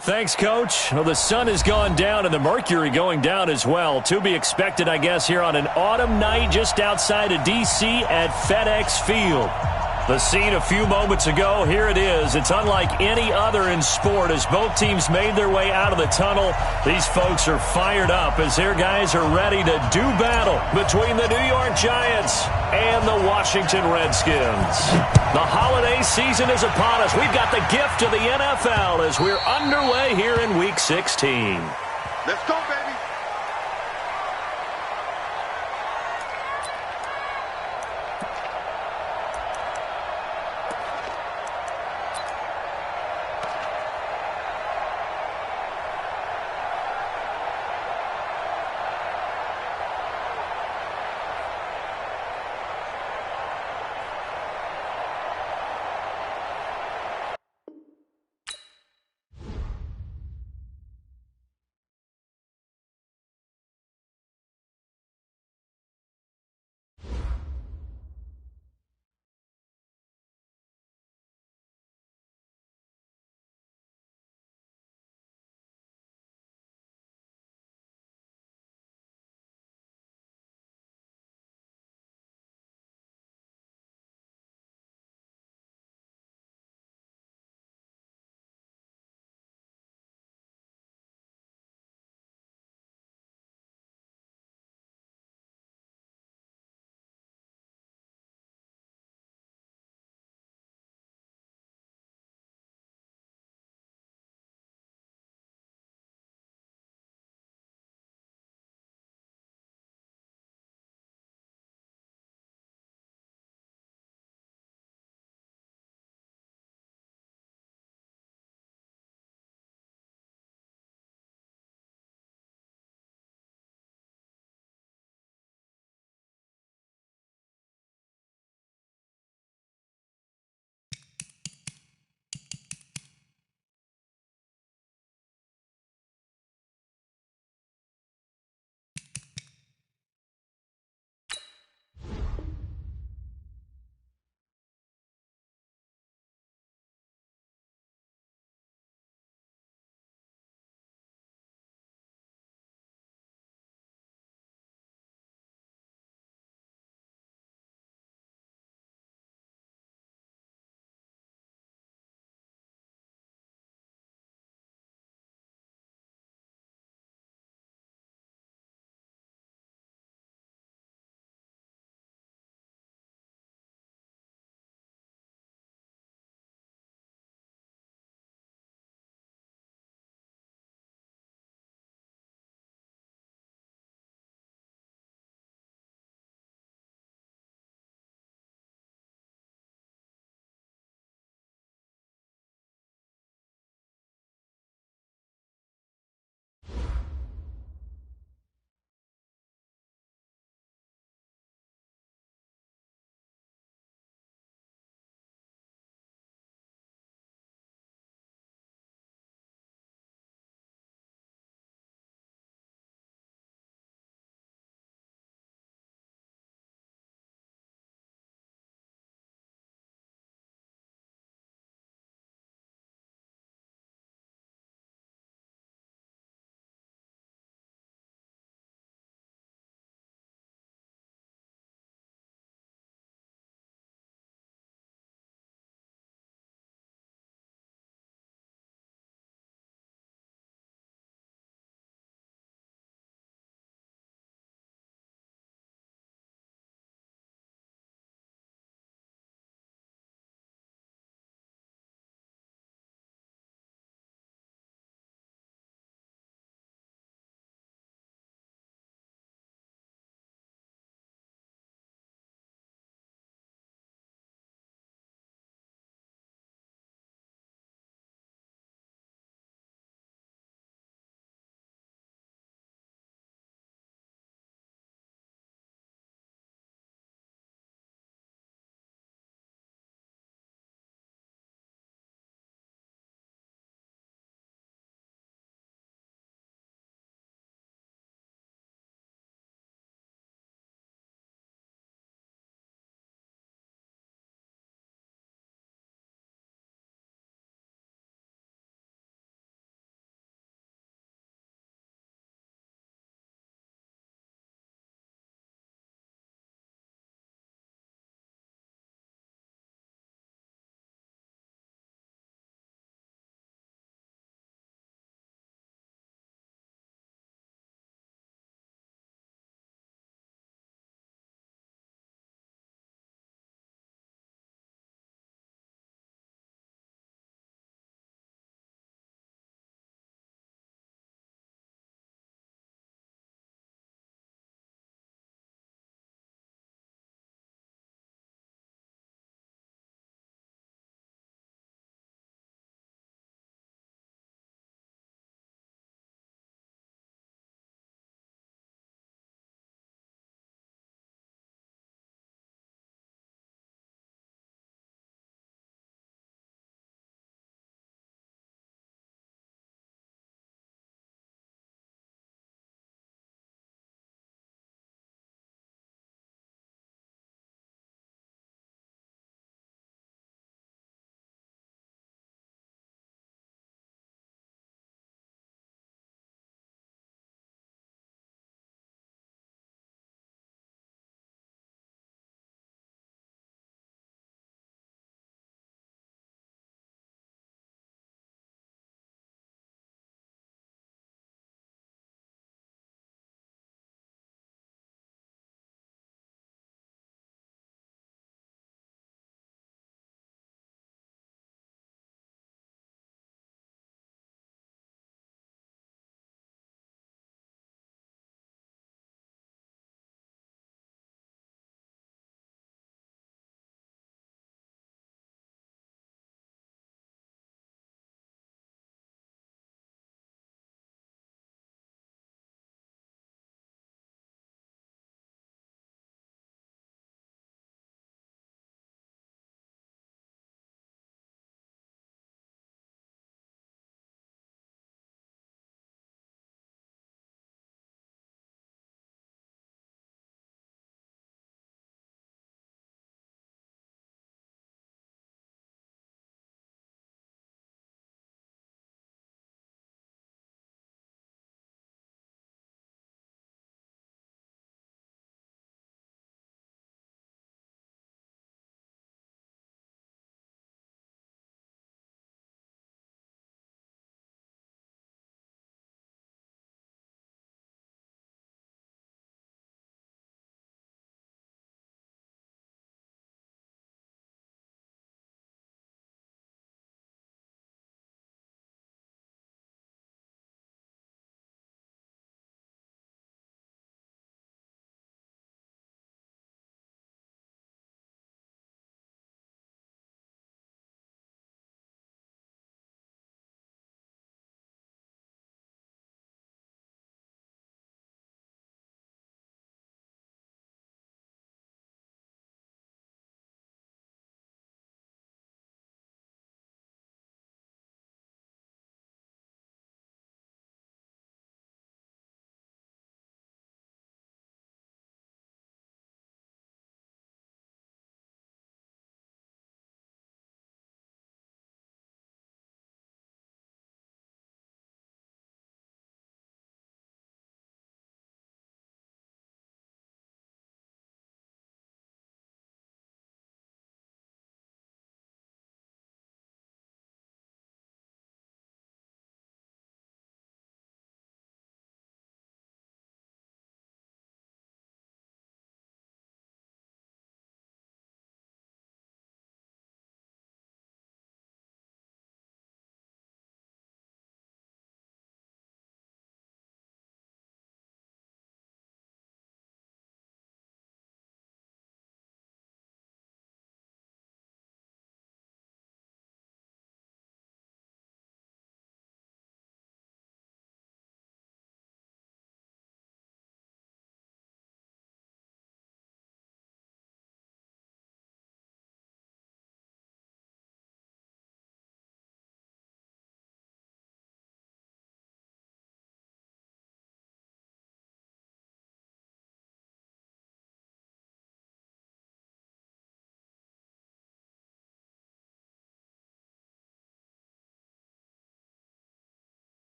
Thanks, Coach. Well, the sun has gone down and the mercury going down as well. To be expected, I guess, here on an autumn night just outside of D.C. at FedEx Field. The scene a few moments ago, here it is. It's unlike any other in sport as both teams made their way out of the tunnel. These folks are fired up as their guys are ready to do battle between the New York Giants and the Washington Redskins. The holiday season is upon us. We've got the gift of the NFL as we're underway here in Week 16. Let's go, baby.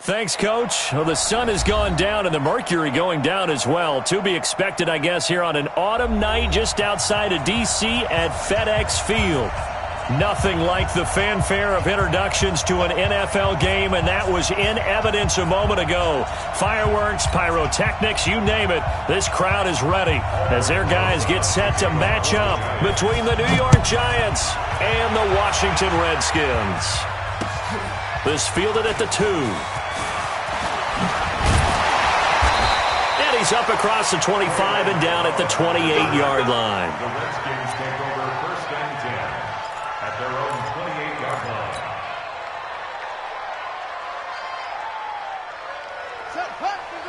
Thanks, Coach. Well, the sun has gone down and the mercury going down as well. To be expected, I guess, here on an autumn night just outside of D.C. at FedEx Field. Nothing like the fanfare of introductions to an NFL game, and that was in evidence a moment ago. Fireworks, pyrotechnics, you name it. This crowd is ready as their guys get set to match up between the New York Giants and the Washington Redskins. This fielded at the 2. And he's up across the 25 and down at the 28-yard line. The Redskins take over first and 10 at their own 28-yard line.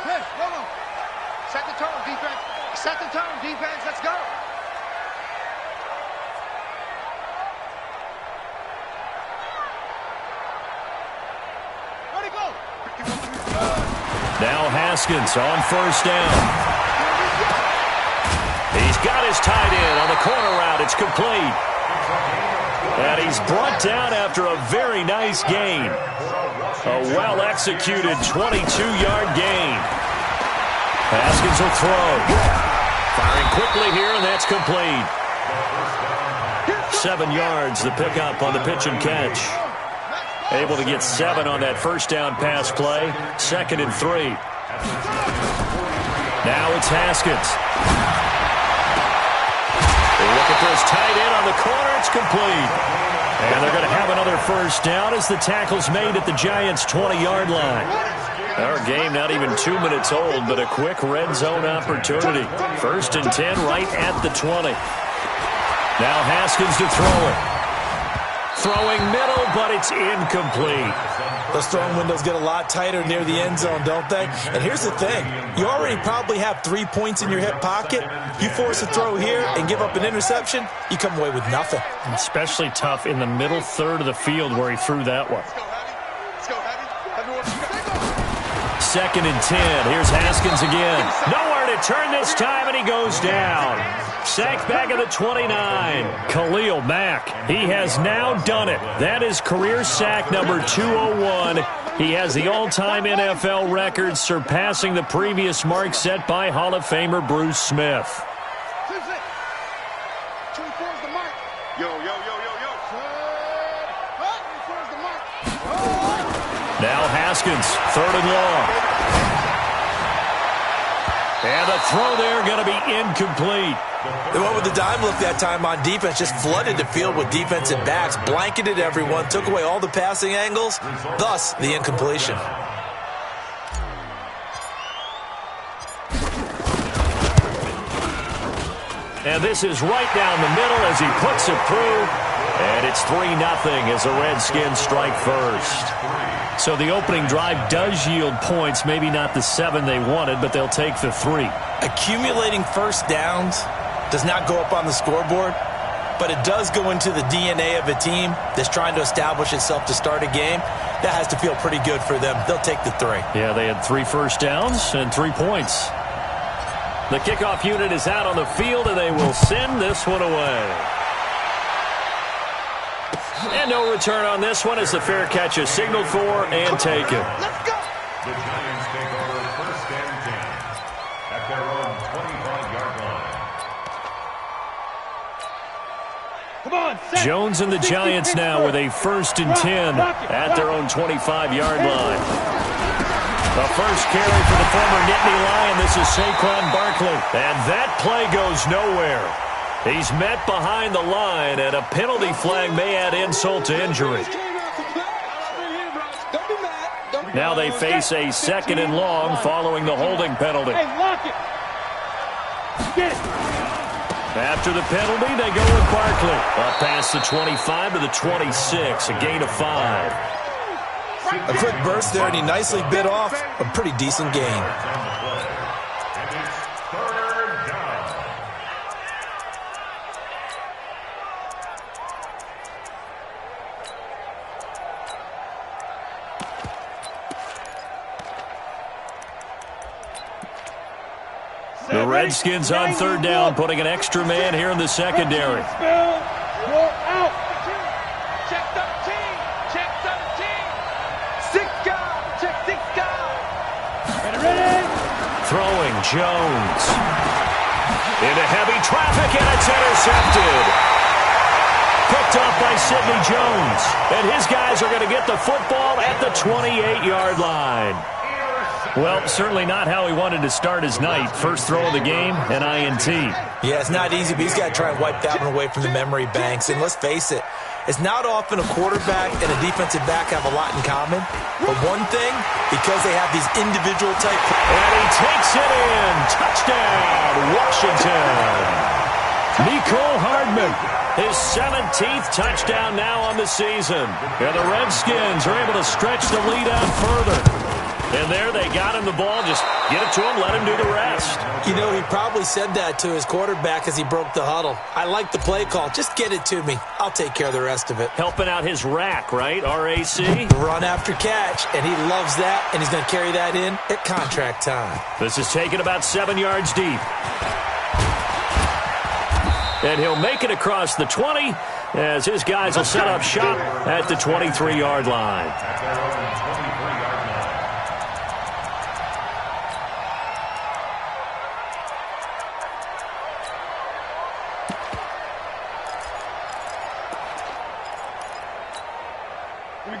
Hey, hold on. Set the tone, defense. Set the tone, defense. Let's go. Ready, go. Now Haskins on first down. He's got his tight end on the corner route. It's complete. And he's brought down after a very nice gain. A well-executed 22-yard gain. Haskins will throw. Firing quickly here, and that's complete. 7 yards, the pickup on the pitch and catch. Able to get 7 on that first down pass play. 2nd and 3. Now it's Haskins. They look at this tight end on the corner. It's complete. And they're going to have another first down as the tackle's made at the Giants' 20-yard line. Our game not even 2 minutes old, but a quick red zone opportunity. 1st and 10 right at the 20. Now Haskins to throw it. Throwing middle, but it's incomplete. Those throwing windows get a lot tighter near the end zone, don't they? And here's the thing. You already probably have 3 points in your hip pocket. You force a throw here and give up an interception, you come away with nothing. Especially tough in the middle third of the field where he threw that one. Let's go, Heavy. 2nd and 10. Here's Haskins again. Nowhere to turn this time, and he goes down. Sacked back at the 29. Khalil Mack. He has now done it. That is career sack number 201. He has the all-time NFL record, surpassing the previous mark set by Hall of Famer Bruce Smith. 24's the mark. Yo. 24's the mark. Now Haskins, 3rd and long. And the throw there going to be incomplete. They went with the dime look that time on defense, just flooded the field with defensive backs, blanketed everyone, took away all the passing angles, thus the incompletion. And this is right down the middle as he puts it through. And it's 3-0 as the Redskins strike first. So the opening drive does yield points, maybe not the 7 they wanted, but they'll take the 3. Accumulating first downs does not go up on the scoreboard, but it does go into the DNA of a team that's trying to establish itself to start a game. That has to feel pretty good for them. They'll take the 3. Yeah, they had 3 first downs and 3 points. The kickoff unit is out on the field, and they will send this one away. And no return on this one as the fair catch is signaled for and taken. Let's go. The Giants take over first and 10 at their own 25-yard line. Come on, set. Jones and the Giants now with a 1st and 10 at their own 25-yard line. The first carry for the former Nittany Lion. This is Saquon Barkley. And that play goes nowhere. He's met behind the line, and a penalty flag may add insult to injury. Now they face a 2nd and long following the holding penalty. Hey, lock it. Get it. After the penalty, they go with Barkley. Up past the 25 to the 26, a gain of 5. A quick burst there, and he nicely bit off a pretty decent gain. And it's 3rd down. The Redskins on 3rd down, putting an extra man here in the secondary. Roll out. Check 13. Check 13. 6 guys. Check 6 guys. throwing, Jones. Into heavy traffic, and it's intercepted. Picked off by Sidney Jones. And his guys are going to get the football at the 28-yard line. Well, certainly not how he wanted to start his night. First throw of the game, an INT. Yeah, it's not easy, but he's got to try and wipe that one away from the memory banks. And let's face it, it's not often a quarterback and a defensive back have a lot in common. But one thing, because they have these individual type. And he takes it in. Touchdown, Washington. Nico Hardman. His 17th touchdown now on the season. And the Redskins are able to stretch the lead out further. And there they got him the ball. Just get it to him, let him do the rest. You know, he probably said that to his quarterback as he broke the huddle. I like the play call. Just get it to me. I'll take care of the rest of it. Helping out his rack, right? R-A-C? Run after catch, and he loves that, and he's going to carry that in at contract time. This is taken about 7 yards deep. And he'll make it across the 20 as his guys will set up shop at the 23-yard line.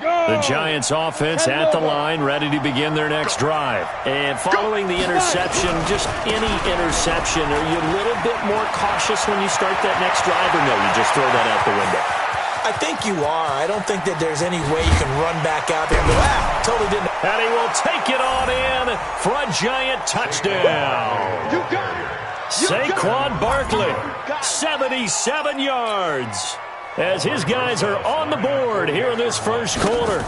The Giants offense at the line, ready to begin their next drive. And following the interception, just any interception, are you a little bit more cautious when you start that next drive, or no, you just throw that out the window? I think you are. I don't think that there's any way you can run back out there and go, totally didn't. And he will take it on in for a Giant touchdown. Saquon Barkley, 77 yards. As his guys are on the board here in this first quarter.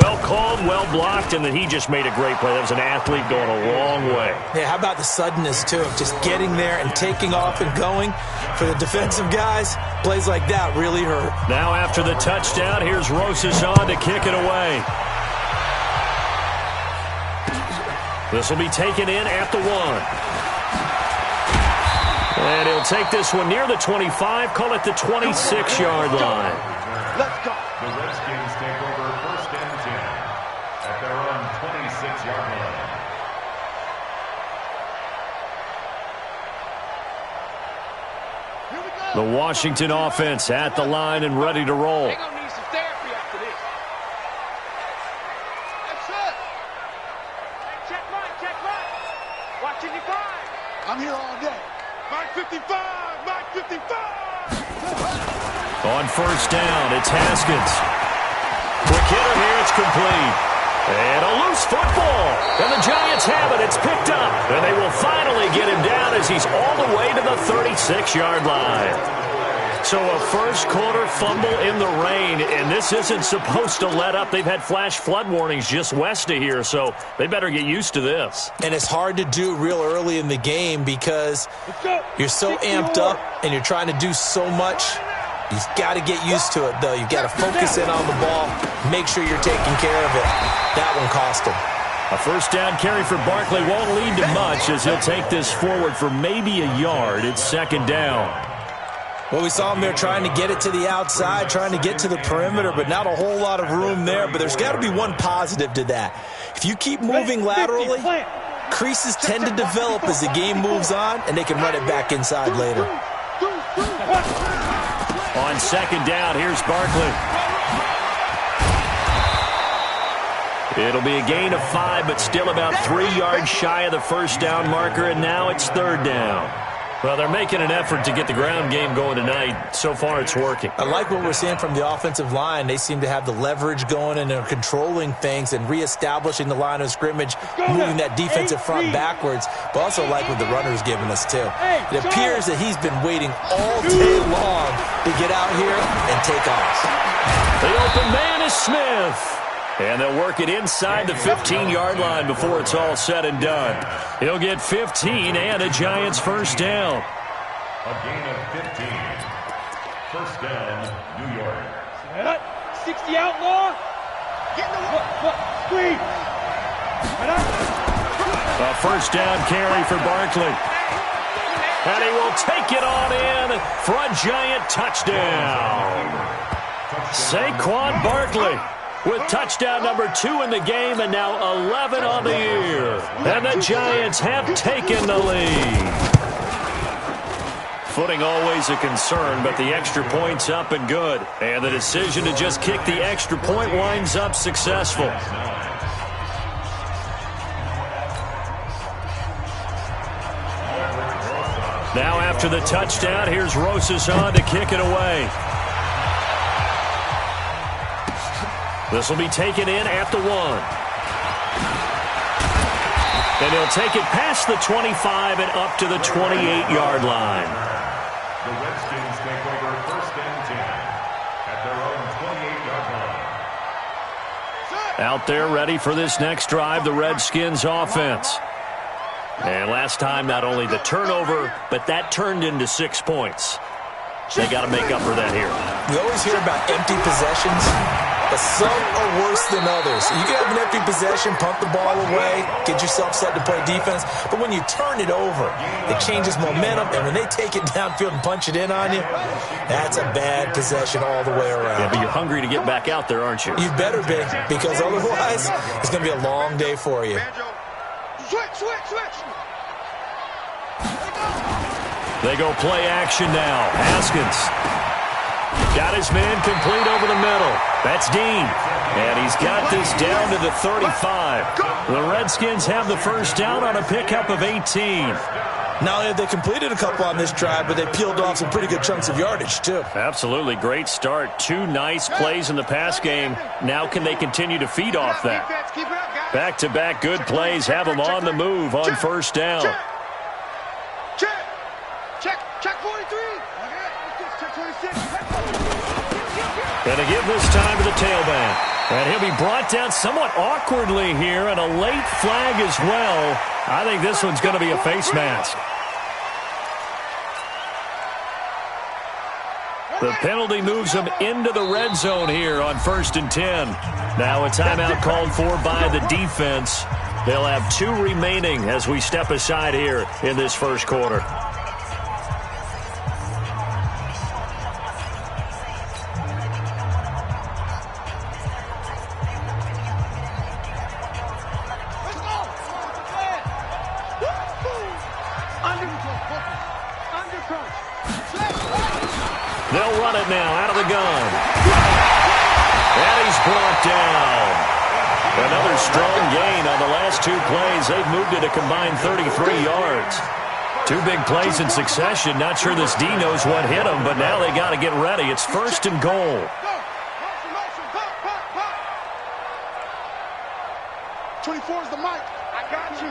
Well called, well blocked, and then he just made a great play. That was an athlete going a long way. Yeah, how about the suddenness, too, of just getting there and taking off and going? For the defensive guys, plays like that really hurt. Now after the touchdown, here's Rosas on to kick it away. This will be taken in at the 1. And he'll take this one near the 25, call it the 26-yard line. Let's go. The Redskins take over 1st and 10 at their own 26-yard line. Here we go. The Washington offense at the line and ready to roll. They're going to need some therapy after this. That's it. Check right. Watching your five. I'm here all day. Mark 55! Mark 55! On first down, it's Haskins. Quick hitter here, it's complete. And a loose football. And the Giants have it. It's picked up. And they will finally get him down as he's all the way to the 36-yard line. So a first quarter fumble in the rain, and this isn't supposed to let up. They've had flash flood warnings just west of here, so they better get used to this. And it's hard to do real early in the game because you're so amped up and you're trying to do so much. You've got to get used to it, though. You've got to focus in on the ball, make sure you're taking care of it. That one cost him. A first down carry for Barkley won't lead to much as he'll take this forward for maybe a yard. It's second down. Well, we saw him there trying to get it to the outside, trying to get to the perimeter, but not a whole lot of room there. But there's got to be one positive to that. If you keep moving laterally, creases tend to develop as the game moves on, and they can run it back inside later. On second down, here's Barkley. It'll be a gain of 5, but still about 3 yards shy of the first down marker, and now it's third down. Well, they're making an effort to get the ground game going tonight. So far, it's working. I like what we're seeing from the offensive line. They seem to have the leverage going, and they're controlling things and reestablishing the line of scrimmage, moving that defensive front backwards, but also like what the runner's giving us, too. It appears that he's been waiting all day long to get out here and take off. The open man is Smith. And they'll work it inside the 15-yard line before it's all said and done. He'll get 15 and a Giants first down. A gain of 15. First down, New York. 60 outlaw. Get in the screen. A first down carry for Barkley. And he will take it on in for a Giant touchdown. Saquon Barkley. with touchdown number 2 in the game and now 11 on the year. And the Giants have taken the lead. Footing always a concern, but the extra point's up and good. And the decision to just kick the extra point winds up successful. Now after the touchdown, here's Rosas on to kick it away. This will be taken in at the 1. And he'll take it past the 25 and up to the 28-yard line. The Redskins take over 1st and 10 at their own 28-yard line. Out there ready for this next drive, the Redskins offense. And last time, not only the turnover, but that turned into 6 points. They got to make up for that here. We always hear about empty possessions, but some are worse than others. You can have an empty possession, pump the ball away, get yourself set to play defense, but when you turn it over, it changes momentum, and when they take it downfield and punch it in on you, that's a bad possession all the way around. Yeah, but you're hungry to get back out there, aren't you? You better be, because otherwise, it's going to be a long day for you. Switch. They go play action now. Haskins got his man complete over the middle. That's Dean. And he's got this down to the 35. The Redskins have the first down on a pickup of 18. Not only have they completed a couple on this drive, but they peeled off some pretty good chunks of yardage, too. Absolutely. Great start. 2 nice plays in the pass game. Now can they continue to feed off that? Back-to-back good plays have them on the move on first down. Check 43. Check 26. Going to give this time to the tailback. And he'll be brought down somewhat awkwardly here, and a late flag as well. I think this one's going to be a face mask. The penalty moves them into the red zone here on 1st and 10. Now a timeout called for by the defense. They'll have 2 remaining as we step aside here in this first quarter. They'll run it now out of the gun. And he's brought down. Another strong gain on the last 2 plays. They've moved it a combined 33 yards. 2 big plays in succession. Not sure this D knows what hit him, but now they got to get ready. It's 1st and goal. 24 is the mic. I got you.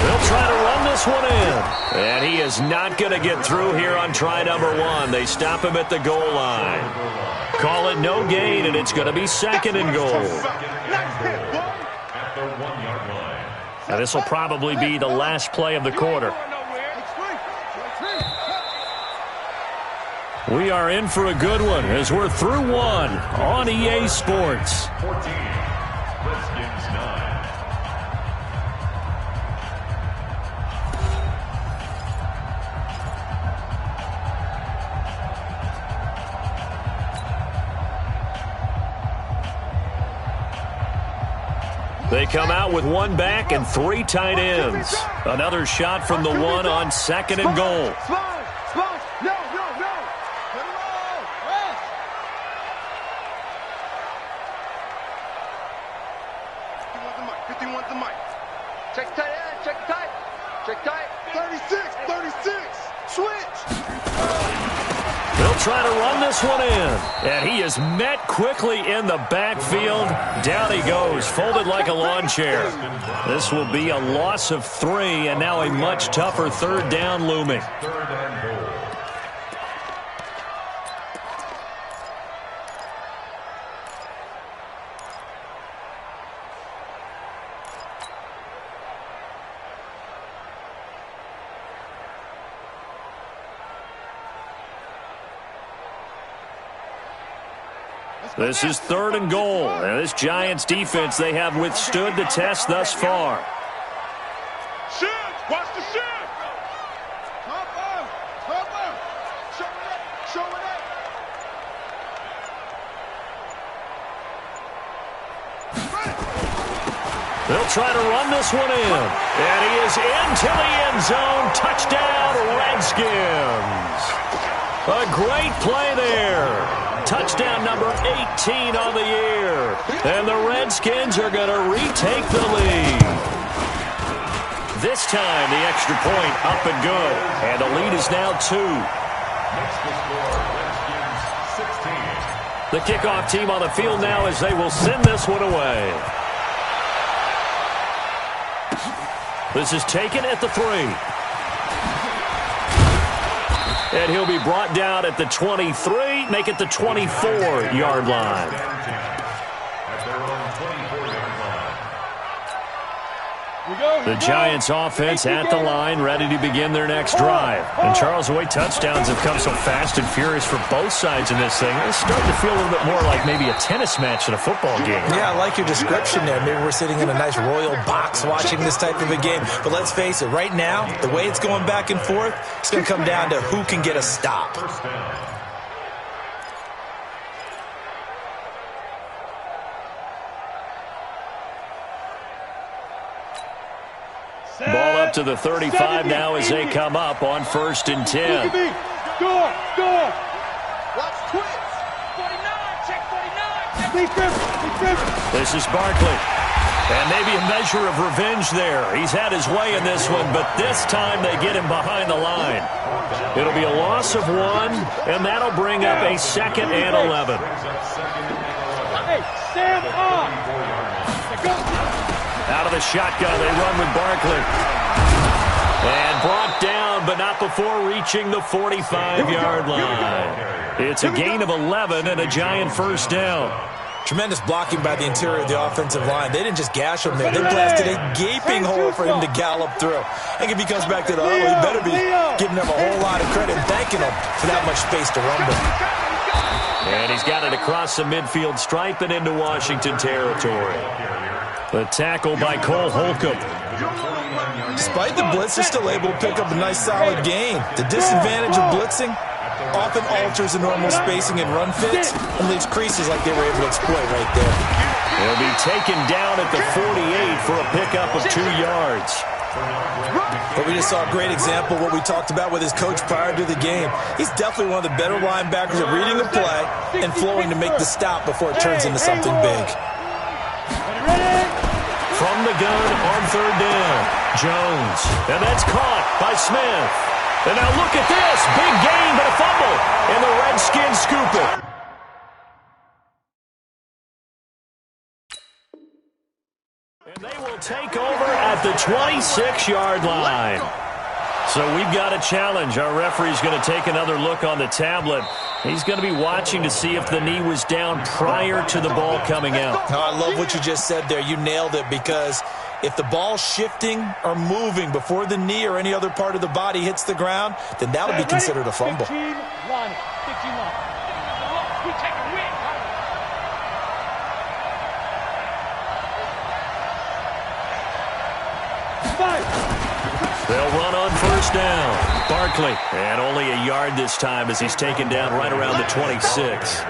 They'll try to run this one in. And he is not going to get through here on try number 1. They stop him at the goal line. Call it no gain, and it's going to be 2nd and goal. At the 1-yard line. Now this will probably be the last play of the quarter. We are in for a good one as we're through 1 on EA Sports. 14. Redskins 9. They come out with 1 back and 3 tight ends. Another shot from the 1 on 2nd and goal. No. 51's the mic. Check tight. 36. Switch. They'll try to run this one in. And he is met quickly in the backfield. Down he goes, folded like a lawn chair. This will be a loss of 3, and now a much tougher 3rd down looming. 3rd and goal. This is 3rd and goal. And this Giants defense, they have withstood the test thus far. Shift. Watch the shift. Show it up. They'll try to run this one in. And he is into the end zone. Touchdown, Redskins. A great play there. Touchdown number 18 on the year. And the Redskins are going to retake the lead. This time, the extra point up and good. And the lead is now 2. Makes the score, Redskins 16. The kickoff team on the field now as they will send this one away. This is taken at the 3. And he'll be brought down at the 23, make it the 24-yard line. At their own 24-yard line. The Giants offense at the line, ready to begin their next drive. And Charles, the way touchdowns have come so fast and furious for both sides in this thing, it's starting to feel a little bit more like maybe a tennis match than a football game. Yeah, I like your description there. Maybe we're sitting in a nice royal box watching this type of a game. But let's face it, right now, the way it's going back and forth, it's going to come down to who can get a stop. First down. Ball up to the 35 now as they come up on 1st and 10. Go. Watch twist. 49, check 49. This is Barkley. And maybe a measure of revenge there. He's had his way in this one, but this time they get him behind the line. It'll be a loss of 1, and that'll bring up a 2nd and 11. Hey, stand on. Out of the shotgun, they run with Barkley. And brought down, but not before reaching the 45-yard line. It's a gain of 11 and a Giant first down. Tremendous blocking by the interior of the offensive line. They didn't just gash him there. They blasted a gaping hole for him to gallop through. And if he comes back to the huddle, he better be giving them a whole lot of credit and thanking them for that much space to rumble. And he's got it across the midfield stripe and into Washington territory. The tackle by Cole Holcomb. Despite the blitz, they're still able to pick up a nice solid gain. The disadvantage of blitzing often alters the normal spacing and run fits and leaves creases like they were able to exploit right there. He'll be taken down at the 48 for a pickup of 2 yards. But we just saw a great example of what we talked about with his coach prior to the game. He's definitely one of the better linebackers at reading the play and flowing to make the stop before it turns into something big. From the gun on 3rd down, Jones. And that's caught by Smith. And now look at this. Big gain, but a fumble. And the Redskins scoop it. And they will take over at the 26-yard line. So we've got a challenge. Our referee's going to take another look on the tablet. He's going to be watching to see if the knee was down prior to the ball coming out. Oh, I love what you just said there. You nailed it, because if the ball's shifting or moving before the knee or any other part of the body hits the ground, then that would be considered a fumble. 15 line. We take a win. They'll run on 1st down. Barkley, and only a yard this time as he's taken down right around the 26.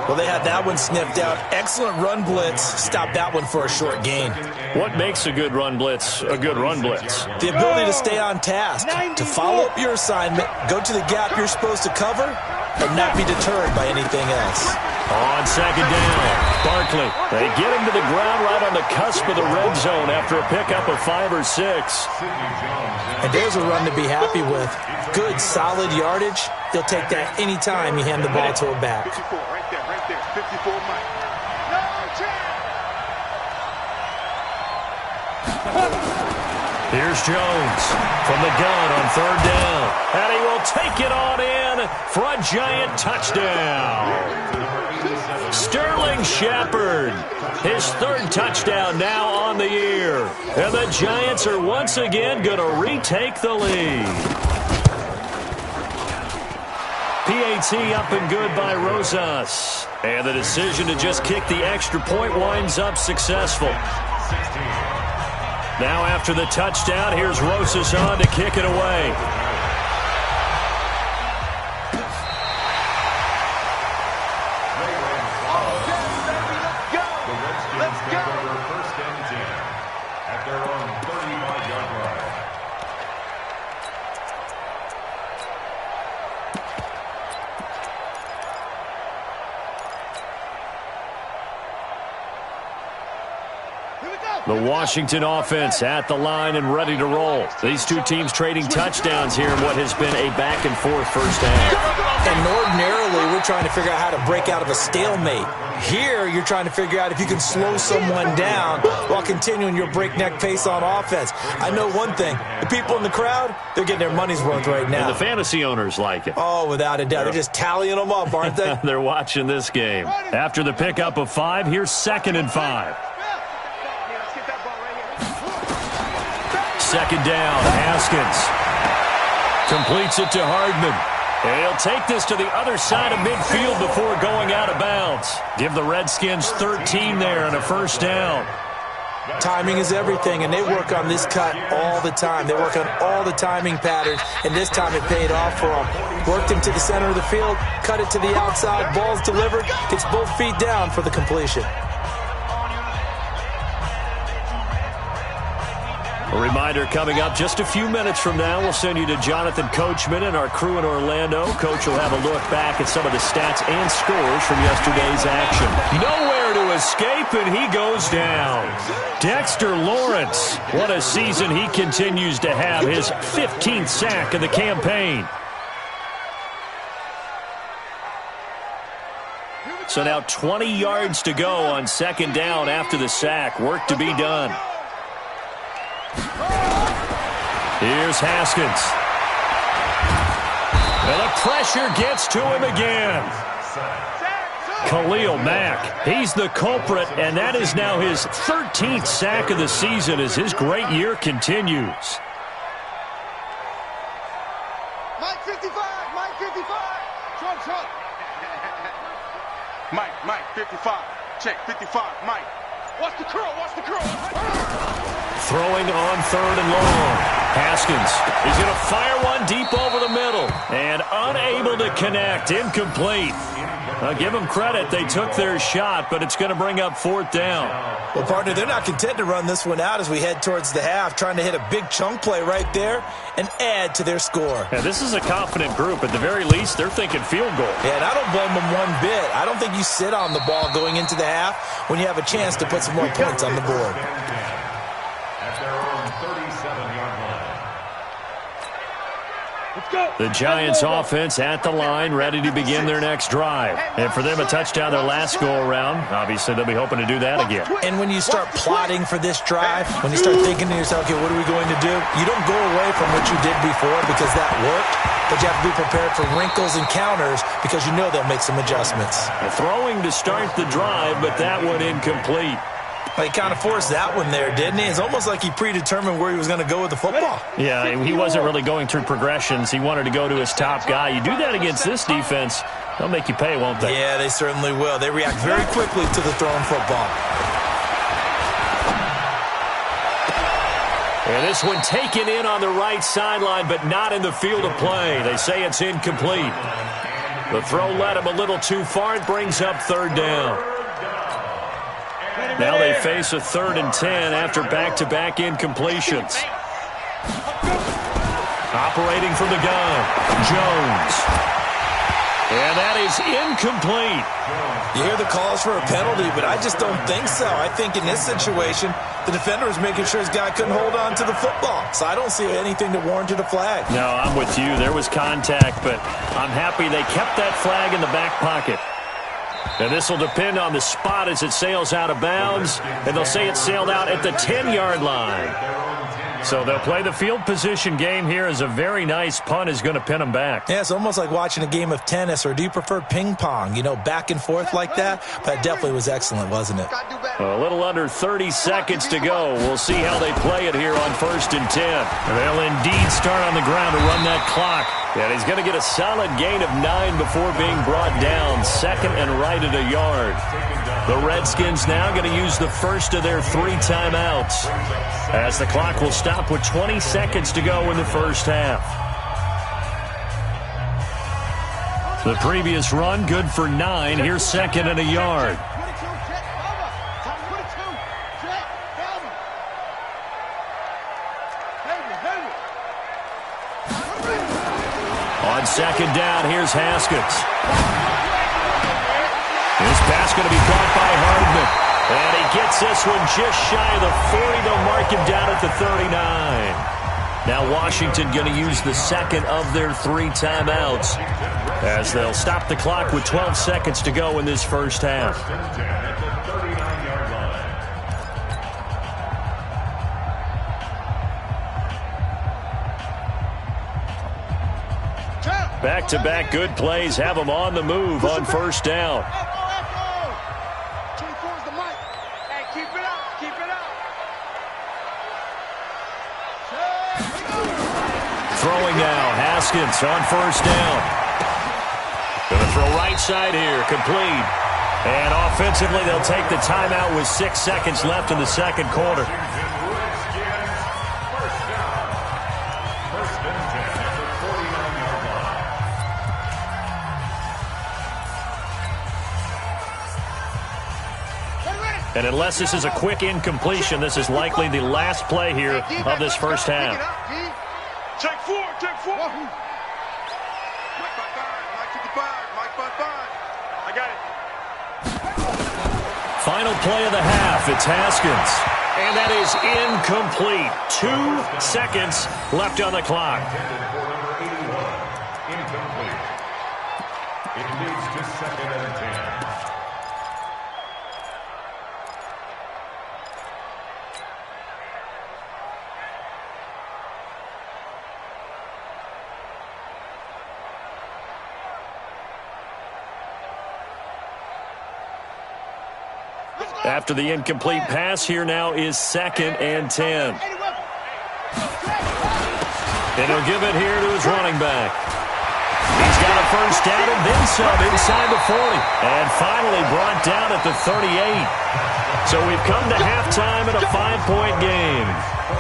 Well, they had that one sniffed out. Excellent run blitz. Stopped that one for a short gain. What makes a good run blitz a good run blitz? The ability to stay on task, to follow up your assignment, go to the gap you're supposed to cover, and not be deterred by anything else. On 2nd down, Barkley. They get him to the ground right on the cusp of the red zone after a pickup of 5 or 6. And there's a run to be happy with. Good, solid yardage. They'll take that any time you hand the ball to a back. 54, right there. 54 Mike. No chance. Here's Jones from the gun on 3rd down. And he will take it on in for a Giant touchdown. Sterling Shepard, his 3rd touchdown now on the year. And the Giants are once again going to retake the lead. PAT up and good by Rosas. And the decision to just kick the extra point winds up successful. Now after the touchdown, here's Rosas on to kick it away. The Washington offense at the line and ready to roll. These two teams trading touchdowns here in what has been a back-and-forth first half. And ordinarily, we're trying to figure out how to break out of a stalemate. Here, you're trying to figure out if you can slow someone down while continuing your breakneck pace on offense. I know one thing. The people in the crowd, they're getting their money's worth right now. And the fantasy owners like it. Oh, without a doubt. They're just tallying them up, aren't they? They're watching this game. After the pickup of 5, here's 2nd and 5. Second down, Haskins. Completes it to Hardman. And he'll take this to the other side of midfield before going out of bounds. Give the Redskins 13 there and a first down. Timing is everything, and they work on this cut all the time. They work on all the timing patterns, and this time it paid off for them. Worked him to the center of the field, cut it to the outside, ball's delivered, gets both feet down for the completion. A reminder coming up just a few minutes from now, we'll send you to Jonathan Coachman and our crew in Orlando. Coach will have a look back at some of the stats and scores from yesterday's action. Nowhere to escape, and he goes down. Dexter Lawrence, what a season he continues to have, his 15th sack of the campaign. So now 20 yards to go on second down after the sack. Work to be done. Here's Haskins. And the pressure gets to him again. Khalil Mack, he's the culprit, and that is now his 13th sack of the season as his great year continues. Mike 55, Mike 55. Trump. Mike 55. Check 55, Mike. Watch the curl, watch the curl. Throwing on 3rd and long. Haskins is going to fire one deep over the middle and unable to connect. Incomplete. Give them credit. They took their shot, but it's going to bring up 4th down. Well, partner, they're not content to run this one out as we head towards the half, trying to hit a big chunk play right there and add to their score. Yeah, this is a confident group. At the very least, they're thinking field goal. Yeah, and I don't blame them one bit. I don't think you sit on the ball going into the half when you have a chance to put some more points on the board. The Giants offense at the line, ready to begin their next drive. And for them, a touchdown their last go-around. Obviously, they'll be hoping to do that again. And when you start plotting for this drive, when you start thinking to yourself, okay, what are we going to do? You don't go away from what you did before because that worked, but you have to be prepared for wrinkles and counters because you know they'll make some adjustments. Throwing to start the drive, but that one incomplete. Well, he kind of forced that one there, didn't he? It's almost like he predetermined where he was going to go with the football. Yeah, he wasn't really going through progressions. He wanted to go to his top guy. You do that against this defense, they'll make you pay, won't they? Yeah, they certainly will. They react very quickly to the thrown football. And this one taken in on the right sideline, but not in the field of play. They say it's incomplete. The throw led him a little too far. It brings up 3rd down. Now they face a 3rd and 10 after back-to-back incompletions. Operating from the gun, Jones. And that is incomplete. You hear the calls for a penalty, but I just don't think so. I think in this situation, the defender was making sure his guy couldn't hold on to the football. So I don't see anything that warranted a flag. No, I'm with you. There was contact, but I'm happy they kept that flag in the back pocket. And this will depend on the spot as it sails out of bounds. And they'll say it sailed out at the 10-yard line. So they'll play the field position game here as a very nice punt is going to pin them back. Yeah, it's almost like watching a game of tennis, or do you prefer ping pong? You know, back and forth like that? But that definitely was excellent, wasn't it? A little under 30 seconds to go. We'll see how they play it here on 1st and 10. And they'll indeed start on the ground to run that clock. And he's going to get a solid gain of 9 before being brought down. 2nd and right at a yard. The Redskins now going to use the first of their 3 timeouts, as the clock will stop with 20 seconds to go in the first half. The previous run good for 9. Here's 2nd and a yard. On 2nd down, here's Haskins. This pass going to be caught by Hardman. And he gets this one just shy of the 40. They'll mark him down at the 39. Now Washington going to use the second of their 3 timeouts as they'll stop the clock with 12 seconds to go in this first half. Back-to-back good plays have them on the move on first down. Throwing now, Haskins on first down. Going to throw right side here, complete. And offensively, they'll take the timeout with 6 seconds left in the second quarter. And unless this is a quick incompletion, this is likely the last play here of this first half. Check 4, check 4. Mike 55, Mike 55. I got it. Final play of the half, it's Haskins. And that is incomplete. 2 seconds left on the clock. Incomplete. It leads to 2nd and 10. After the incomplete pass, here now is 2nd and 10. And he'll give it here to his running back. He's got a first down and then some inside the 40. And finally brought down at the 38. So we've come to halftime in a 5-point game.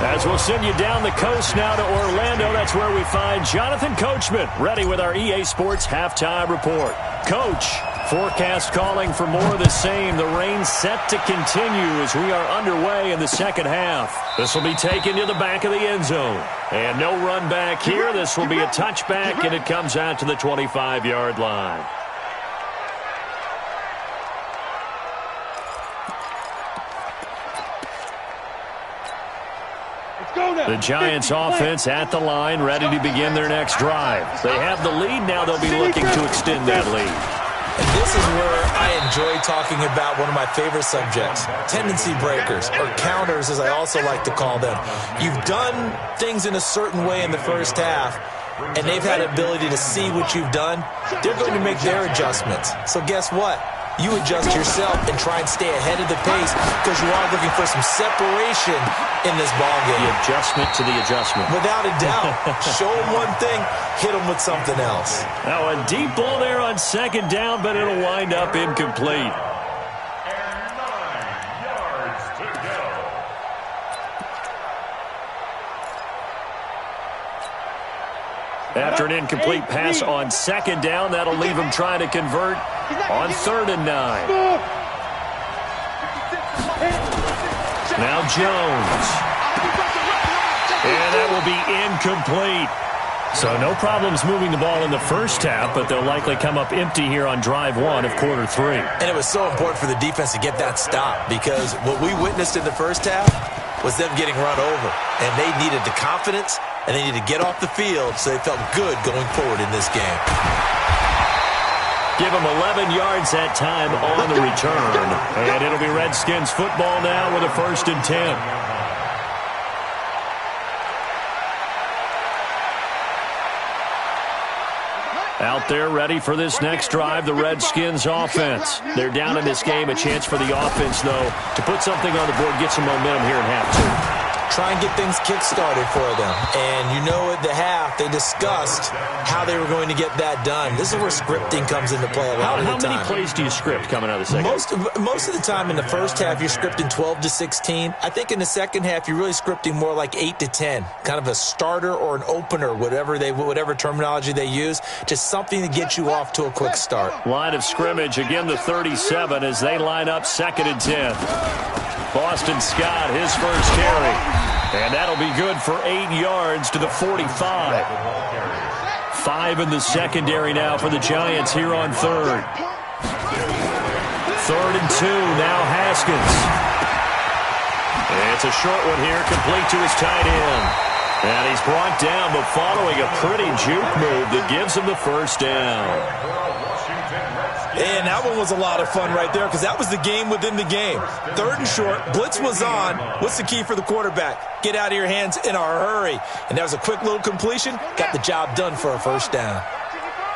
As we'll send you down the coast now to Orlando, that's where we find Jonathan Coachman, ready with our EA Sports Halftime Report. Coach, forecast calling for more of the same. The rain set to continue as we are underway in the second half. This will be taken to the back of the end zone. And no run back here. This will be a touchback, and it comes out to the 25-yard line. The Giants offense at the line, ready to begin their next drive. They have the lead. Now they'll be looking to extend that lead. And this is where I enjoy talking about one of my favorite subjects, tendency breakers, or counters as I also like to call them. You've done things in a certain way in the first half, and they've had the ability to see what you've done. They're going to make their adjustments. So guess what? You adjust yourself and try and stay ahead of the pace because you are looking for some separation in this ballgame. The adjustment to the adjustment. Without a doubt. Show them one thing, hit them with something else. Now a deep ball there on second down, but it'll wind up incomplete. And 9 yards to go. After an incomplete pass on second down, that'll leave him trying to convert on 3rd and 9. Now Jones. And that will be incomplete. So no problems moving the ball in the first half, but they'll likely come up empty here on drive 1 of quarter 3. And it was so important for the defense to get that stop because what we witnessed in the first half was them getting run over. And they needed the confidence, and they needed to get off the field so they felt good going forward in this game. Give them 11 yards that time on the return. And it'll be Redskins football now with a 1st and 10. Out there ready for this next drive, the Redskins offense. They're down in this game. A chance for the offense, though, to put something on the board, get some momentum here in half 2. Try and get things kick-started for them. And you know at the half, they discussed how they were going to get that done. This is where scripting comes into play a lot of the time. How many plays do you script coming out of the second? Most of the time in the first half, you're scripting 12 to 16. I think in the second half, you're really scripting more like 8 to 10. Kind of a starter or an opener, whatever terminology they use. Just something to get you off to a quick start. Line of scrimmage, again the 37 as they line up 2nd and 10. Boston Scott, his first carry. And that'll be good for 8 yards to the 45. 5 in the secondary now for the Giants here on 3rd. 3rd and 2. Now Haskins. It's a short one here, complete to his tight end. And he's brought down, but following a pretty juke move that gives him the first down. And that one was a lot of fun right there because that was the game within the game. 3rd and short, blitz was on. What's the key for the quarterback? Get out of your hands in a hurry. And that was a quick little completion. Got the job done for a first down.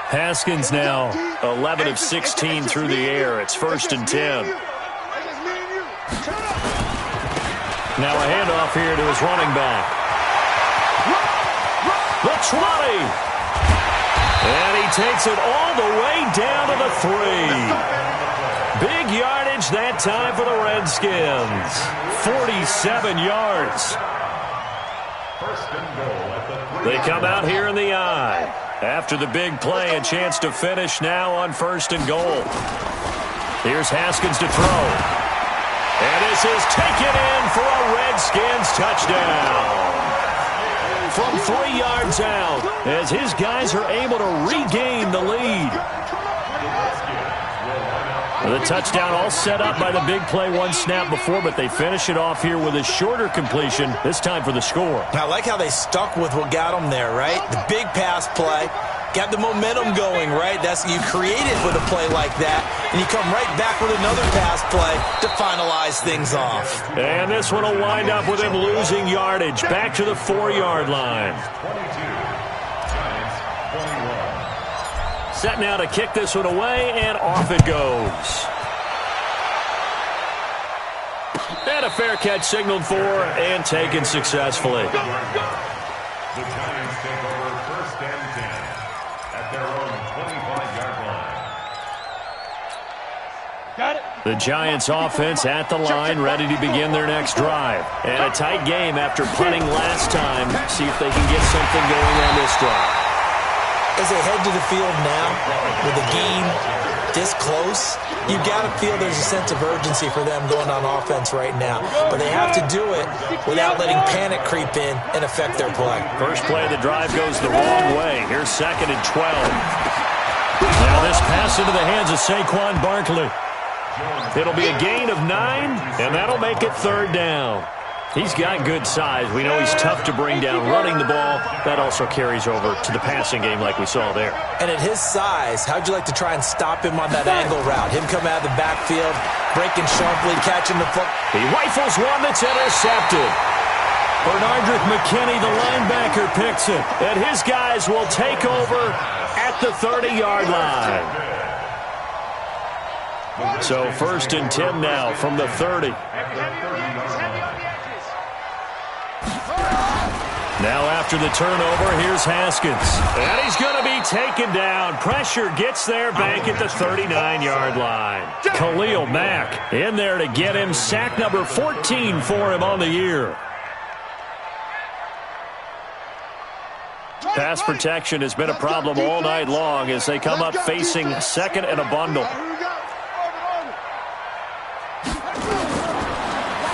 Haskins now 11 of 16 through the air. It's 1st and 10. Now a handoff here to his running back. The 20. And he takes it all the way down to the 3. Big yardage that time for the Redskins. 47 yards. They come out here in the I. After the big play, a chance to finish now on 1st and goal. Here's Haskins to throw. And this is taken in for a Redskins touchdown. From 3 yards out, as his guys are able to regain the lead. The touchdown all set up by the big play one snap before, but they finish it off here with a shorter completion, this time for the score. I like how they stuck with what got them there, right? The big pass play, got the momentum going, right? That's you create it with a play like that, and you come right back with another pass play to finalize things off. And this one will wind up with him losing yardage, back to the 4-yard line. Set now to kick this one away, and off it goes. And a fair catch signaled for and taken successfully. The Giants take over 1st and 10 at their own 25-yard line. Got it. The Giants offense at the line, ready to begin their next drive. And a tight game after punting last time. See if they can get something going on this drive. As they head to the field now, with the game this close, you've got to feel there's a sense of urgency for them going on offense right now. But they have to do it without letting panic creep in and affect their play. First play of the drive goes the wrong way. Here's 2nd and 12. Now this pass into the hands of Saquon Barkley. It'll be a gain of 9, and that'll make it 3rd down. He's got good size. We know he's tough to bring down running the ball. That also carries over to the passing game like we saw there. And at his size, how'd you like to try and stop him on that angle route? Him come out of the backfield, breaking sharply, catching the foot. He rifles one that's intercepted. Bernardrick McKinney, the linebacker, picks it. And his guys will take over at the 30-yard line. So 1st and 10 now from the 30. Now after the turnover, here's Haskins. And he's going to be taken down. Pressure gets there back at the 39-yard line. Khalil Mack in there to get him. Sack number 14 for him on the year. Pass protection has been a problem all night long as they come up facing 2nd and a bundle.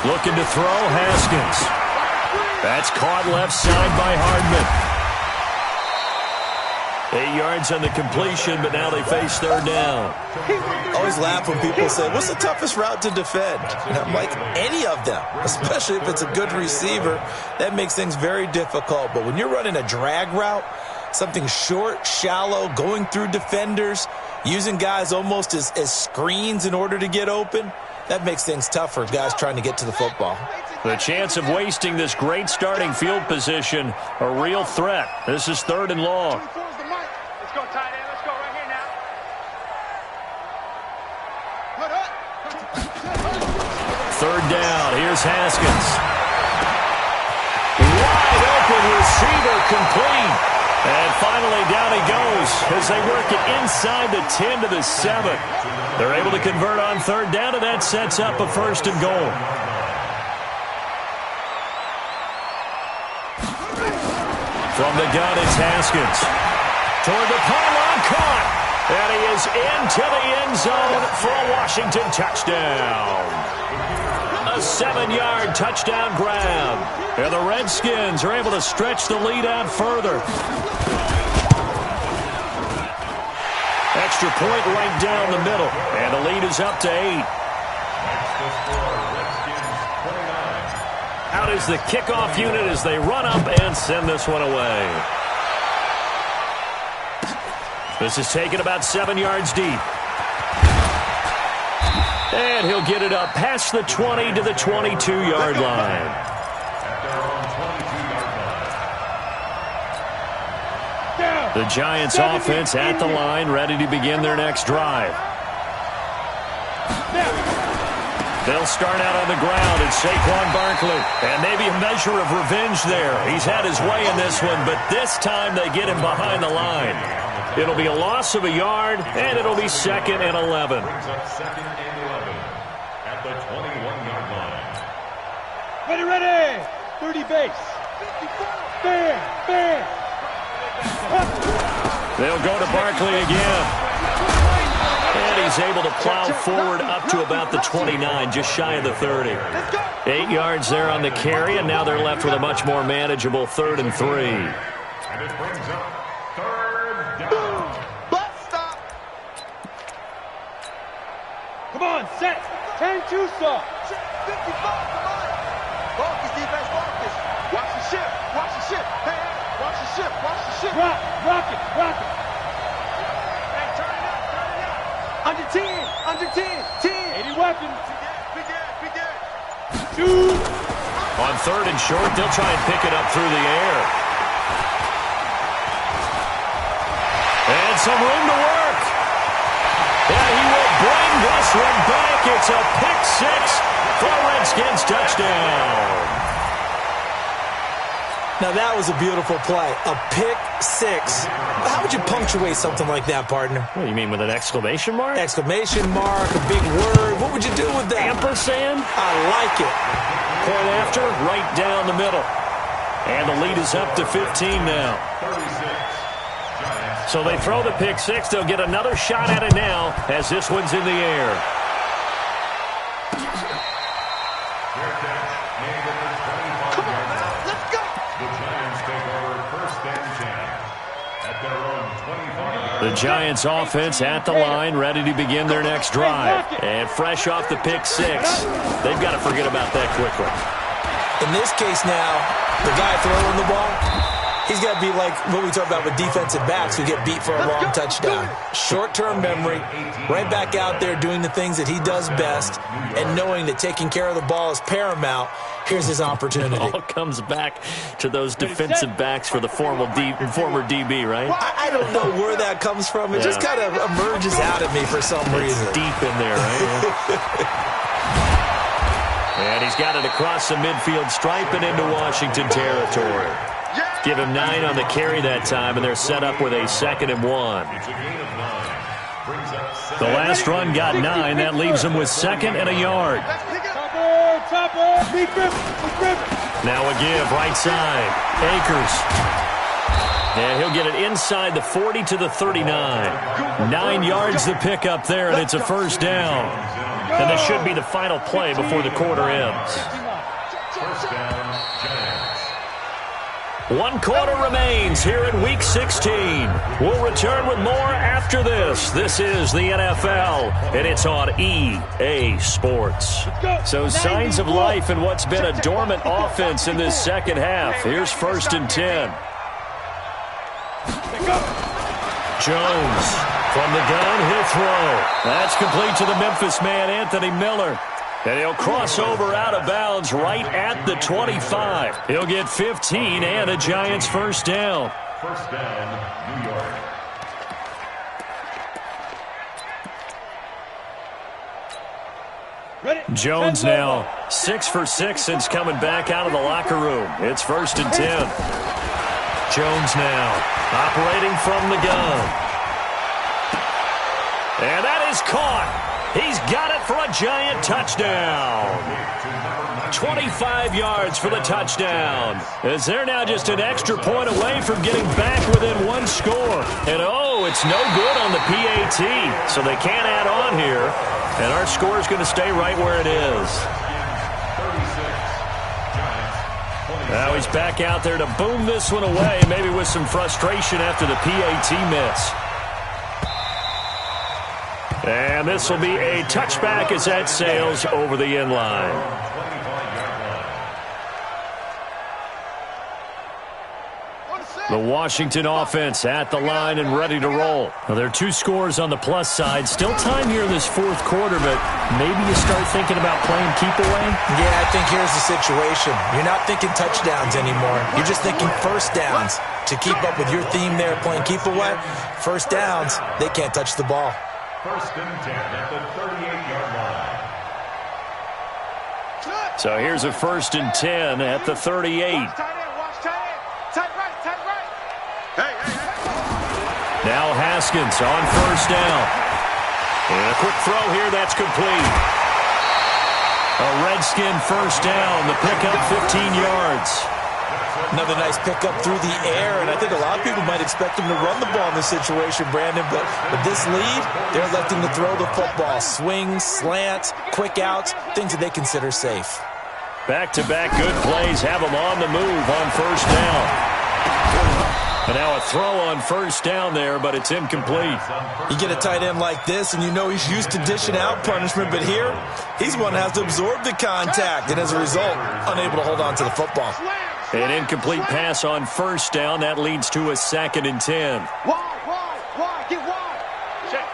Looking to throw, Haskins. That's caught left side by Hardman. 8 yards on the completion, but now they face 3rd down. Always laugh when people say, what's the toughest route to defend? And I'm like, any of them, especially if it's a good receiver. That makes things very difficult. But when you're running a drag route, something short, shallow, going through defenders, using guys almost as screens in order to get open, that makes things tough for guys trying to get to the football. The chance of wasting this great starting field position, a real threat. This is 3rd and long. Let's go, tight end. Let's go right here now. 3rd down. Here's Haskins. Wide open receiver complete. And finally down he goes as they work it inside the 10 to the 7. They're able to convert on 3rd down, and that sets up a 1st and goal. From the gun, it's Haskins. Toward the pylon, caught. And he is into the end zone for a Washington touchdown. A 7-yard touchdown grab. And the Redskins are able to stretch the lead out further. Extra point right down the middle. And the lead is up to 8. Next to score, Redskins 29. Out is the kickoff unit as they run up and send this one away. This is taken about 7 yards deep. And he'll get it up past the 20 to the 22-yard line. At their own 22-yard line. The Giants offense at the line, ready to begin their next drive. They'll start out on the ground. It's Saquon Barkley. And maybe a measure of revenge there. He's had his way in this one, but this time they get him behind the line. It'll be a loss of a yard, and it'll be 2nd and 11. Brings up 2nd and 11 at the 21-yard line. Ready. 30 base. Fair. They'll go to Barkley again. And he's able to plow forward up to about the 29, just shy of the 30. 8 yards there on the carry, and now they're left with a much more manageable 3rd and 3. And it brings up 3rd down. Stop. Come on, set. 10-2 stop. 55, come on. Focus, defense, focus. Watch the ship. Hey, watch the ship. Rock it. Hey, turn it up. Under 10. 10. 80 weapons. Big air. Shoot. On 3rd and short, they'll try and pick it up through the air. And some room to work. Yeah, he will bring this one back. It's a pick 6 for a Redskins touchdown. Now, that was a beautiful play. A pick 6. How would you punctuate something like that, partner? What do you mean, with an exclamation mark? Exclamation mark, a big word. What would you do with that? Ampersand? I like it. Point after, right down the middle. And the lead is up to 15 now. 36. So they throw the pick 6. They'll get another shot at it now as this one's in the air. Fair catch made at the 25-yard line. Let's go. The Giants take over 1st and 10 at their own 25-yard line. The Giants offense at the line, ready to begin their next drive. And fresh off the pick 6, they've got to forget about that quickly. In this case now, the guy throwing the ball, he's got to be like what we talk about with defensive backs who get beat for a long touchdown. Short-term memory, right back out there doing the things that he does best, and knowing that taking care of the ball is paramount. Here's his opportunity. It all comes back to those defensive backs for the former DB, right? I don't know where that comes from. It just kind of emerges out at me for some reason. It's deep in there, right? And he's got it across the midfield stripe and into Washington territory. Give him 9 on the carry that time, and they're set up with a 2nd and 1. It's a gain of 9. Brings up 7. The last run got 9. That leaves them with 2nd and a yard. Topper. Big grip. Now a give, right side. Akers. And he'll get it inside the 40 to the 39. 9 yards the pickup there, and it's a 1st down. And this should be the final play before the quarter ends. 1st down, Giants. 1 quarter remains here in Week 16. We'll return with more after this. This is the NFL, and it's on EA Sports. So signs of life in what's been a dormant offense in this second half. Here's 1st and 10. Jones from the gun, he'll throw. That's complete to the Memphis man, Anthony Miller. And he'll cross over out of bounds right at the 25. He'll get 15 and a Giants 1st down. 1st down, New York. Jones now 6 for 6 since coming back out of the locker room. It's 1st and 10. Jones now operating from the gun. And that is caught. He's got it for a Giant touchdown. 25 yards for the touchdown. As they're now just an extra point away from getting back within 1 score. And oh, it's no good on the PAT. So they can't add on here. And our score is going to stay right where it is. Now he's back out there to boom this one away, maybe with some frustration after the PAT miss. And this will be a touchback as that sails over the end line. The Washington offense at the line and ready to roll. Well, there are 2 scores on the plus side. Still time here in this 4th quarter, but maybe you start thinking about playing keep away? Yeah, I think here's the situation. You're not thinking touchdowns anymore. You're just thinking first downs. To keep up with your theme there, playing keep away, first downs, they can't touch the ball. First and 10 at the 38-yard line. So here's a first and 10 at the 38. Now Haskins on first down. And a quick throw here, that's complete. A Redskin first down, the pickup 15 yards. Another nice pickup through the air, and I think a lot of people might expect him to run the ball in this situation, Brandon, but with this lead, they're electing to throw the football. Swings, slants, quick outs, things that they consider safe. Back-to-back good plays have them on the move on first down. And now a throw on first down there, but it's incomplete. You get a tight end like this, and you know he's used to dishing out punishment, but here, he's the one that has to absorb the contact, and as a result, unable to hold on to the football. An incomplete pass on first down. That leads to a 2nd and 10. Wide, get wide. Check.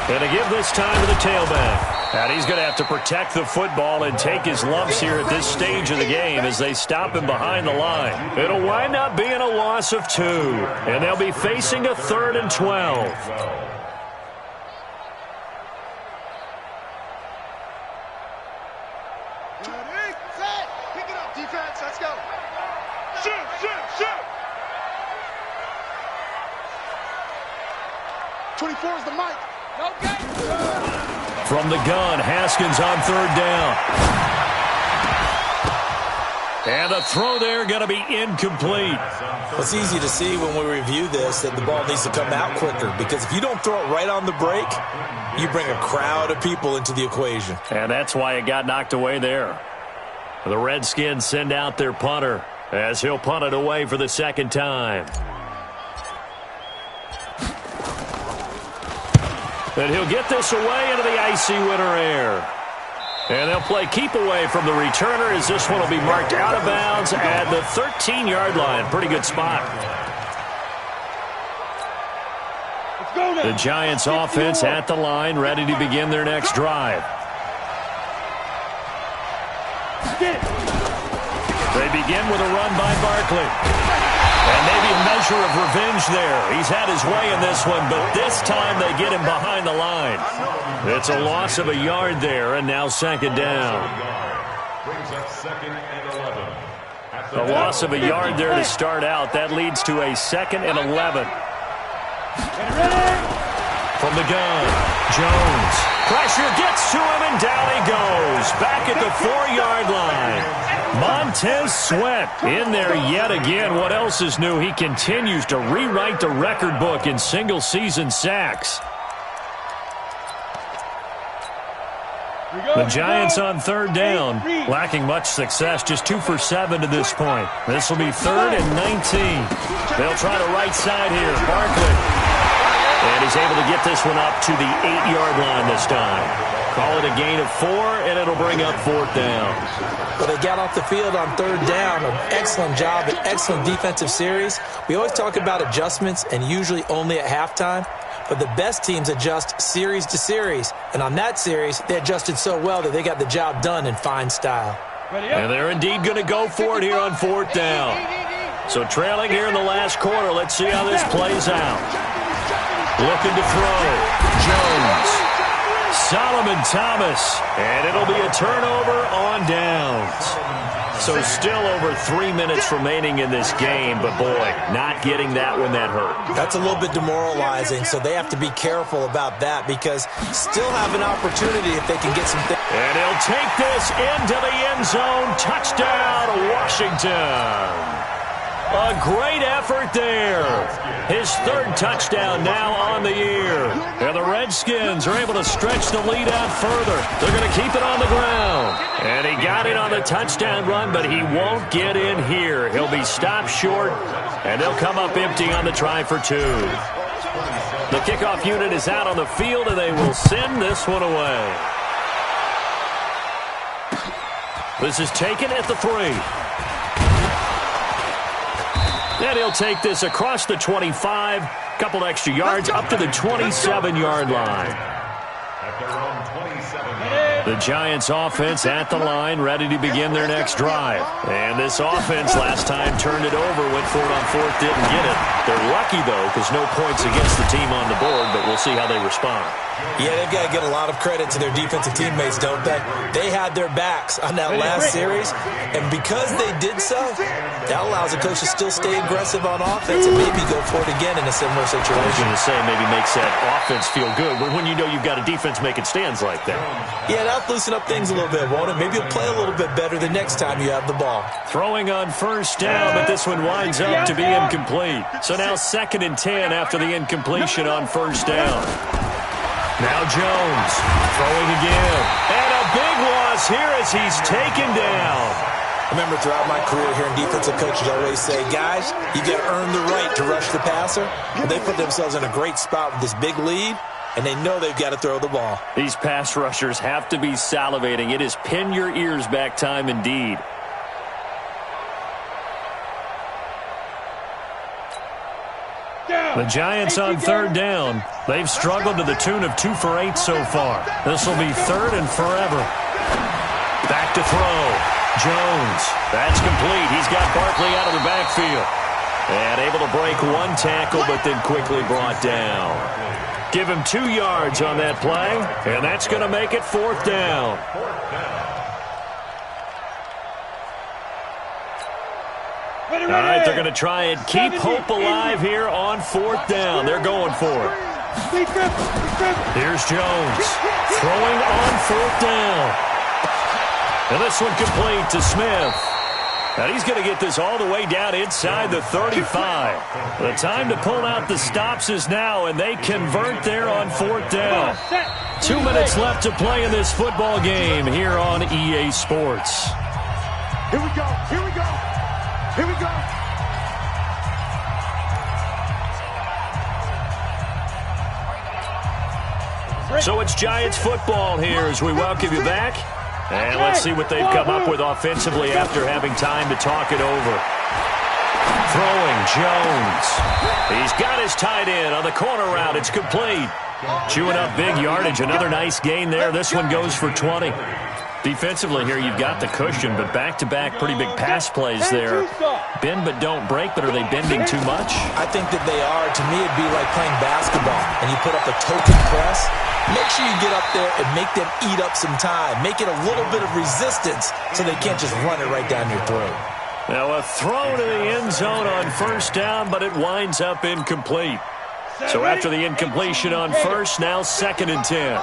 And to give this time to the tailback. And he's going to have to protect the football and take his lumps here at this stage of the game as they stop him behind the line. It'll wind up being a loss of 2. And they'll be facing a 3rd and 12. Pick it up, defense. Let's go. Shoot. 24 is the mic. Okay. From the gun, Haskins on 3rd down. And the throw there going to be incomplete. It's easy to see when we review this that the ball needs to come out quicker, because if you don't throw it right on the break, you bring a crowd of people into the equation. And that's why it got knocked away there. The Redskins send out their punter as he'll punt it away for the 2nd time. And he'll get this away into the icy winter air. And they'll play keep away from the returner as this one will be marked out of bounds at the 13-yard line. Pretty good spot. The Giants offense at the line, ready to begin their next drive. They begin with a run by Barkley. And maybe a measure of revenge there. He's had his way in this one, but this time they get him behind the line. It's a loss of a yard there, and now 2nd down. A loss of a yard there to start out. That leads to a 2nd and 11. From the gun, Jones. Pressure gets to him, and down he goes. Back at the 4-yard line. Montez Sweat in there yet again. What else is new? He continues to rewrite the record book in single-season sacks. The Giants on 3rd down, lacking much success, just 2 for 7 to this point. This will be 3rd and 19. They'll try the right side here. Barkley. And he's able to get this one up to the 8-yard line this time. Call it a gain of 4, and it'll bring up 4th down. Well, they got off the field on 3rd down. An excellent job, an excellent defensive series. We always talk about adjustments, and usually only at halftime. But the best teams adjust series to series. And on that series, they adjusted so well that they got the job done in fine style. And they're indeed going to go for it here on 4th down. So trailing here in the last quarter, let's see how this plays out. Looking to throw. Jones. Solomon Thomas. And it'll be a turnover on downs. So still over 3 minutes remaining in this game, but boy, not getting that one that hurt. That's a little bit demoralizing, so they have to be careful about that because still have an opportunity if they can get some things. And he'll take this into the end zone. Touchdown, Washington. A great effort there. His 3rd touchdown now on the year. And the Redskins are able to stretch the lead out further. They're going to keep it on the ground. And he got it on the touchdown run, but he won't get in here. He'll be stopped short, and they'll come up empty on the try for 2. The kickoff unit is out on the field, and they will send this one away. This is taken at the 3. And he'll take this across the 25, couple extra yards, up to the 27-yard line. At their own 27. The Giants offense at the line, ready to begin their next drive. And this offense last time turned it over, went for it on 4th, didn't get it. They're lucky, though, because no points against the team on the board, but we'll see how they respond. Yeah, they've got to get a lot of credit to their defensive teammates, don't they? They had their backs on that last series, and because they did so, that allows the coach to still stay aggressive on offense and maybe go for it again in a similar situation. I was going to say maybe makes that offense feel good when you know you've got a defense making stands like that. Yeah, that'll loosen up things a little bit, won't it? Maybe you'll play a little bit better the next time you have the ball. Throwing on 1st down, but this one winds up to be incomplete. So now 2nd and 10 after the incompletion on 1st down. Now Jones throwing again. And a big loss here as he's taken down. I remember throughout my career hearing defensive coaches always say, guys, you got to earn the right to rush the passer. And they put themselves in a great spot with this big lead, and they know they've got to throw the ball. These pass rushers have to be salivating. It is pin your ears back time indeed. The Giants on 3rd down. They've struggled to the tune of 2 for 8 so far. This will be 3rd and forever. Back to throw. Jones. That's complete. He's got Barkley out of the backfield. And able to break 1 tackle, but then quickly brought down. Give him 2 yards on that play, and that's going to make it 4th down. All right, they're going to try and keep hope alive here on 4th down. They're going for it. Here's Jones throwing on 4th down. And this one complete to Smith. And he's going to get this all the way down inside the 35. The time to pull out the stops is now, and they convert there on 4th down. 2 minutes left to play in this football game here on EA Sports. Here we go. Here we go. Here we go. So it's Giants football here as we welcome you back. And let's see what they've come up with offensively after having time to talk it over. Throwing, Jones. He's got his tight end on the corner route. It's complete. Chewing up big yardage. Another nice gain there. This one goes for 20. Defensively here, you've got the cushion, but back-to-back pretty big pass plays there. Bend but don't break, but are they bending too much? I think that they are. To me, it'd be like playing basketball, and you put up a token press. Make sure you get up there and make them eat up some time. Make it a little bit of resistance so they can't just run it right down your throat. Now a throw to the end zone on 1st down, but it winds up incomplete. So after the incompletion on 1st, now 2nd and 10.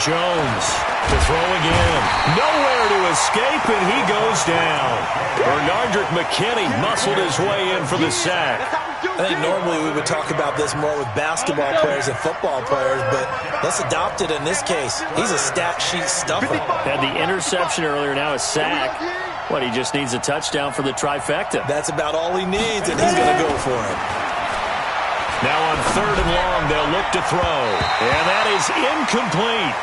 Jones to throw again. Nowhere to escape, and he goes down. Bernardrick McKinney muscled his way in for the sack. I think normally we would talk about this more with basketball players and football players, but let's adopt it in this case. He's a stat sheet stuffer. Had the interception earlier, now a sack. What, he just needs a touchdown for the trifecta. That's about all he needs, and he's going to go for it. Now on 3rd and long, they'll look to throw. And that is incomplete.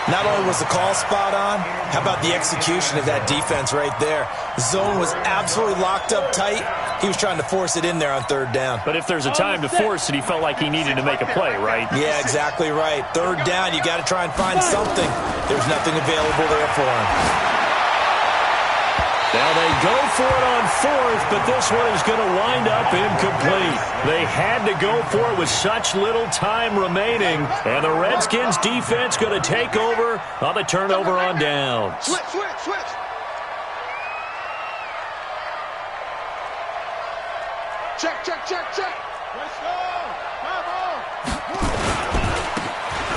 Not only was the call spot on, how about the execution of that defense right there? The zone was absolutely locked up tight. He was trying to force it in there on 3rd down. But if there's a time to force it, he felt like he needed to make a play, right? Yeah, exactly right. 3rd down, you got to try and find something. There's nothing available there for him. Now they go for it on 4th, but this one is going to wind up incomplete. They had to go for it with such little time remaining, and the Redskins defense going to take over on the turnover on downs. Switch. Check. Let's go. Come on.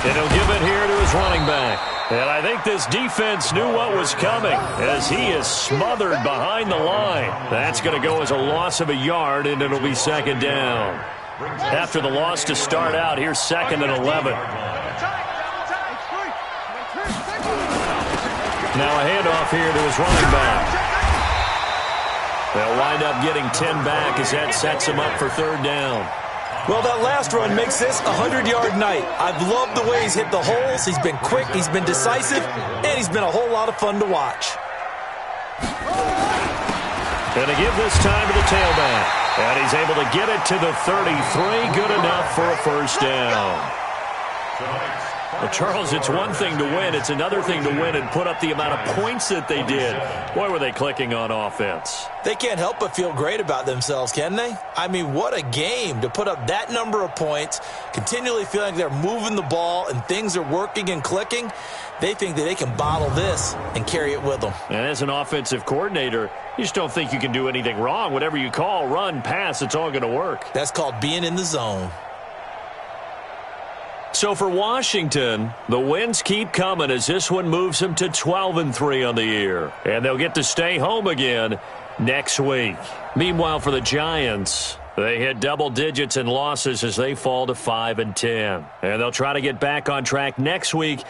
And he'll give it here to his running back. And I think this defense knew what was coming as he is smothered behind the line. That's going to go as a loss of a yard, and it'll be 2nd down. After the loss to start out, here's 2nd and 11. Now a handoff here to his running back. They'll wind up getting 10 back as that sets them up for third down. Well, that last run makes this a 100-yard night. I've loved the way he's hit the holes. He's been quick, he's been decisive, and he's been a whole lot of fun to watch. Going to give this time to the tailback. And he's able to get it to the 33. Good enough for a first down. Well, Charles, it's one thing to win. It's another thing to win and put up the amount of points that they did. Boy, were they clicking on offense. They can't help but feel great about themselves, can they? I mean, what a game to put up that number of points, continually feeling like they're moving the ball and things are working and clicking. They think that they can bottle this and carry it with them. And as an offensive coordinator, you just don't think you can do anything wrong. Whatever you call, run, pass, it's all going to work. That's called being in the zone. So for Washington, the wins keep coming as this one moves them to 12-3 on the year. And they'll get to stay home again next week. Meanwhile, for the Giants, they hit double digits in losses as they fall to 5-10. And they'll try to get back on track next week